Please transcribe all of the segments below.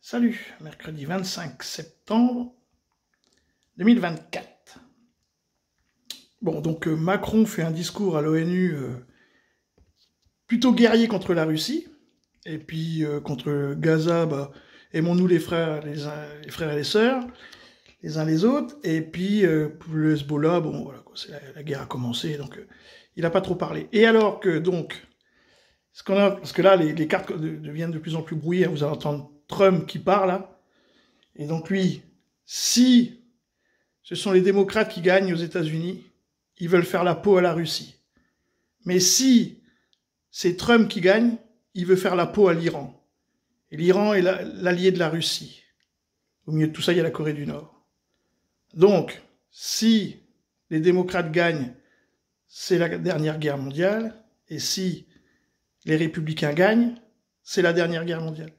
Salut, mercredi 25 septembre 2024. Bon, donc Macron fait un discours à l'ONU plutôt guerrier contre la Russie, et puis contre Gaza, bah, aimons-nous les frères et les sœurs, les uns les autres, et puis pour le Hezbollah, bon voilà, la guerre a commencé, donc il n'a pas trop parlé. Et alors que donc, parce que là les cartes deviennent de plus en plus brouillées, hein, vous allez entendre Trump qui parle là, et donc lui, si ce sont les démocrates qui gagnent aux États-Unis, ils veulent faire la peau à la Russie. Mais si c'est Trump qui gagne, il veut faire la peau à l'Iran. Et l'Iran est l'allié de la Russie. Au milieu de tout ça, il y a la Corée du Nord. Donc, si les démocrates gagnent, c'est la dernière guerre mondiale. Et si les républicains gagnent, c'est la dernière guerre mondiale.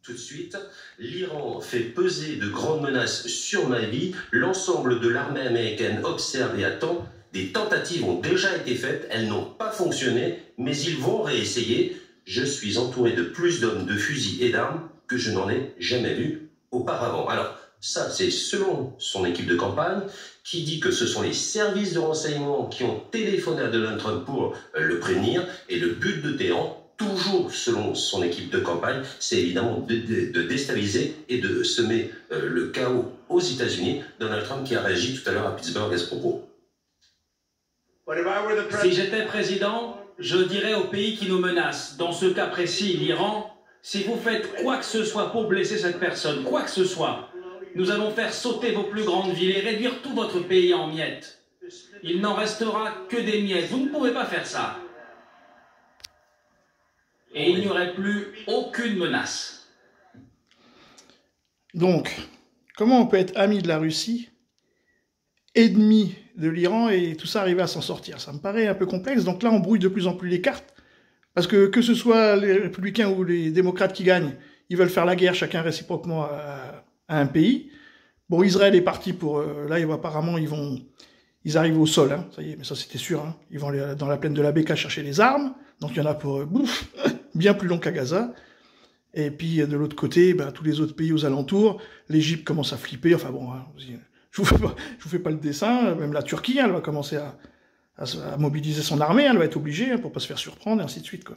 Tout de suite, l'Iran fait peser de grandes menaces sur ma vie. L'ensemble de l'armée américaine observe et attend. Des tentatives ont déjà été faites, elles n'ont pas fonctionné, mais ils vont réessayer. Je suis entouré de plus d'hommes, de fusils et d'armes que je n'en ai jamais vu auparavant. Alors, ça, c'est selon son équipe de campagne, qui dit que ce sont les services de renseignement qui ont téléphoné à Donald Trump pour le prévenir, et le but de Téhéran, toujours selon son équipe de campagne, c'est évidemment de déstabiliser et de semer le chaos aux États-Unis. Donald Trump qui a réagi tout à l'heure à Pittsburgh à ce propos. Si j'étais président, je dirais aux pays qui nous menacent, dans ce cas précis, l'Iran, si vous faites quoi que ce soit pour blesser cette personne, quoi que ce soit, nous allons faire sauter vos plus grandes villes et réduire tout votre pays en miettes. Il n'en restera que des miettes. Vous ne pouvez pas faire ça. Et il n'y aurait plus aucune menace. Donc, comment on peut être ami de la Russie, ennemi de l'Iran, et tout ça arriver à s'en sortir? Ça me paraît un peu complexe. Donc là, on brouille de plus en plus les cartes. Parce que ce soit les républicains ou les démocrates qui gagnent, ils veulent faire la guerre chacun réciproquement à un pays. Bon, Israël est parti pour... là, apparemment, ils arrivent au sol, hein, ça y est, mais ça c'était sûr. Hein. Ils vont aller dans la plaine de la Beka chercher les armes. Donc il y en a pour bien plus long qu'à Gaza. Et puis de l'autre côté, ben, tous les autres pays aux alentours, l'Égypte commence à flipper. Enfin bon, hein, je vous fais pas le dessin. Même la Turquie, hein, elle va commencer à mobiliser son armée. Elle va être obligée hein, pour pas se faire surprendre, et ainsi de suite, quoi.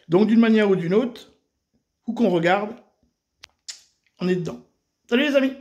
Donc d'une manière ou d'une autre, où qu'on regarde, on est dedans. Salut les amis!